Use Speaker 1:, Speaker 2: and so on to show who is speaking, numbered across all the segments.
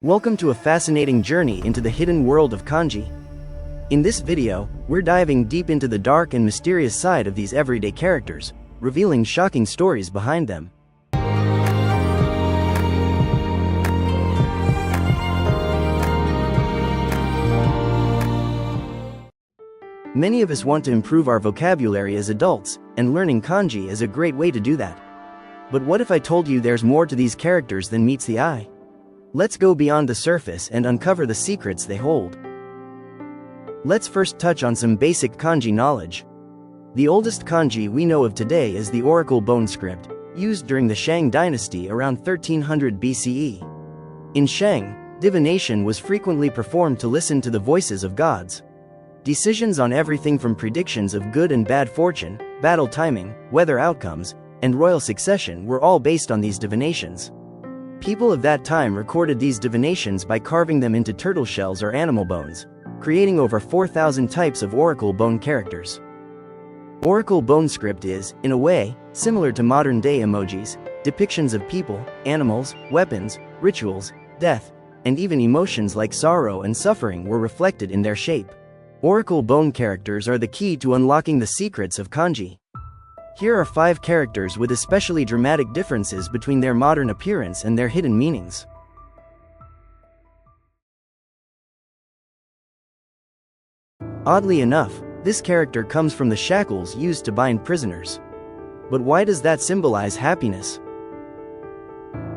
Speaker 1: Welcome to a fascinating journey into the hidden world of kanji. In this video, we're diving deep into the dark and mysterious side of these everyday characters, revealing shocking stories behind them. Many of us want to improve our vocabulary as adults, and learning kanji is a great way to do that. But what if I told you there's more to these characters than meets the eye? Let's go beyond the surface and uncover the secrets they hold. Let's first touch on some basic kanji knowledge. The oldest kanji we know of today is the oracle bone script, used during the Shang dynasty around 1300 BCE. In Shang, divination was frequently performed to listen to the voices of gods. Decisions on everything from predictions of good and bad fortune, battle timing, weather outcomes, and royal succession were all based on these divinations. People of that time recorded these divinations by carving them into turtle shells or animal bones, creating over 4,000 types of oracle bone characters. Oracle bone script is, in a way, similar to modern-day emojis. Depictions of people, animals, weapons, rituals, death, and even emotions like sorrow and suffering were reflected in their shape. Oracle bone characters are the key to unlocking the secrets of kanji. Here are 5 characters with especially dramatic differences between their modern appearance and their hidden meanings. Oddly enough, this character comes from the shackles used to bind prisoners. But why does that symbolize happiness?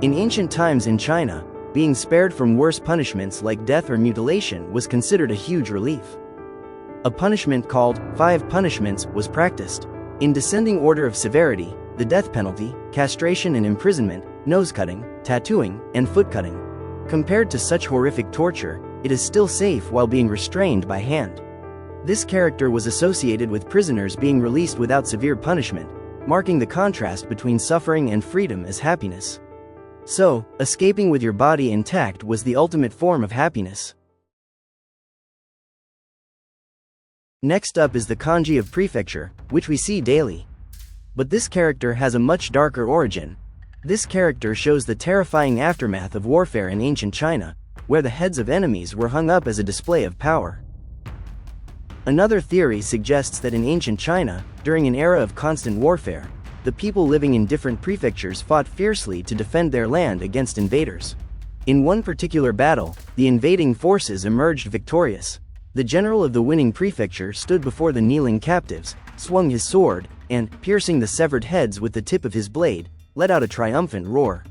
Speaker 1: In ancient times in China, being spared from worse punishments like death or mutilation was considered a huge relief. A punishment called 5 punishments was practiced. In descending order of severity, the death penalty, castration and imprisonment, nose cutting, tattooing, and foot cutting. Compared to such horrific torture, it is still safe while being restrained by hand. This character was associated with prisoners being released without severe punishment, marking the contrast between suffering and freedom as happiness. So, escaping with your body intact was the ultimate form of happiness. Next up is the kanji of prefecture, which we see daily. But this character has a much darker origin. This character shows the terrifying aftermath of warfare in ancient China, where the heads of enemies were hung up as a display of power. Another theory suggests that in ancient China, during an era of constant warfare, the people living in different prefectures fought fiercely to defend their land against invaders. In one particular battle, the invading forces emerged victorious. The general of the winning prefecture stood before the kneeling captives, swung his sword, and, piercing the severed heads with the tip of his blade, let out a triumphant roar.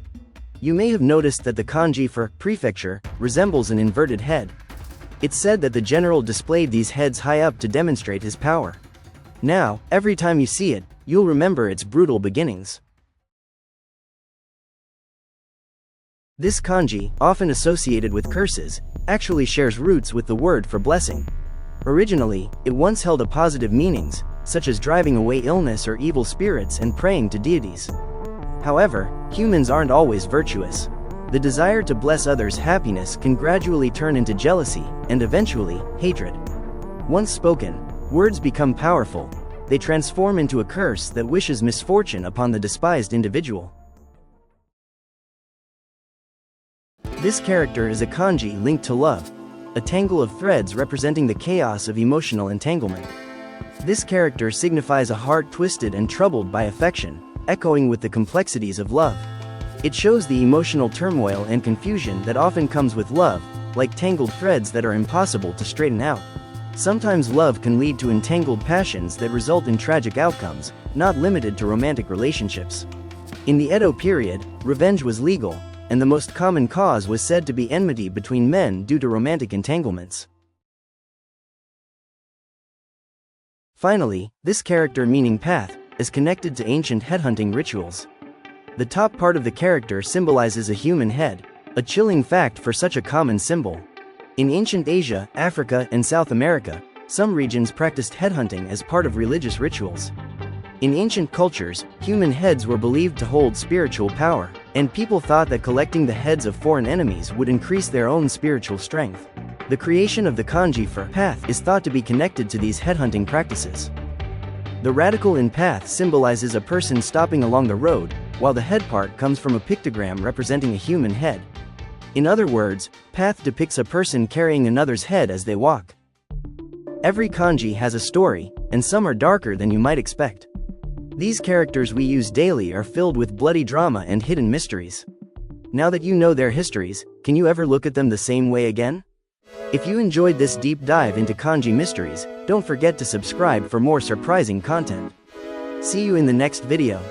Speaker 1: You may have noticed that the kanji for prefecture resembles an inverted head. It's said that the general displayed these heads high up to demonstrate his power. Now, every time you see it, you'll remember its brutal beginnings. This kanji, often associated with curses, actually shares roots with the word for blessing. Originally, it once held a positive meanings, such as driving away illness or evil spirits and praying to deities. However, humans aren't always virtuous. The desire to bless others' happiness can gradually turn into jealousy, and eventually, hatred. Once spoken, words become powerful. They transform into a curse that wishes misfortune upon the despised individual. This character is a kanji linked to love, a tangle of threads representing the chaos of emotional entanglement. This character signifies a heart twisted and troubled by affection, echoing with the complexities of love. It shows the emotional turmoil and confusion that often comes with love, like tangled threads that are impossible to straighten out. Sometimes love can lead to entangled passions that result in tragic outcomes, not limited to romantic relationships. In the Edo period, revenge was legal, and the most common cause was said to be enmity between men due to romantic entanglements. Finally, this character meaning path is connected to ancient headhunting rituals. The top part of the character symbolizes a human head, a chilling fact for such a common symbol. In ancient Asia, Africa, and South America, some regions practiced headhunting as part of religious rituals. In ancient cultures, human heads were believed to hold spiritual power, and people thought that collecting the heads of foreign enemies would increase their own spiritual strength. The creation of the kanji for path is thought to be connected to these headhunting practices. The radical in path symbolizes a person stopping along the road, while the head part comes from a pictogram representing a human head. In other words, path depicts a person carrying another's head as they walk. Every kanji has a story, and some are darker than you might expect. These characters we use daily are filled with bloody drama and hidden mysteries. Now that you know their histories, can you ever look at them the same way again? If you enjoyed this deep dive into kanji mysteries, don't forget to subscribe for more surprising content. See you in the next video.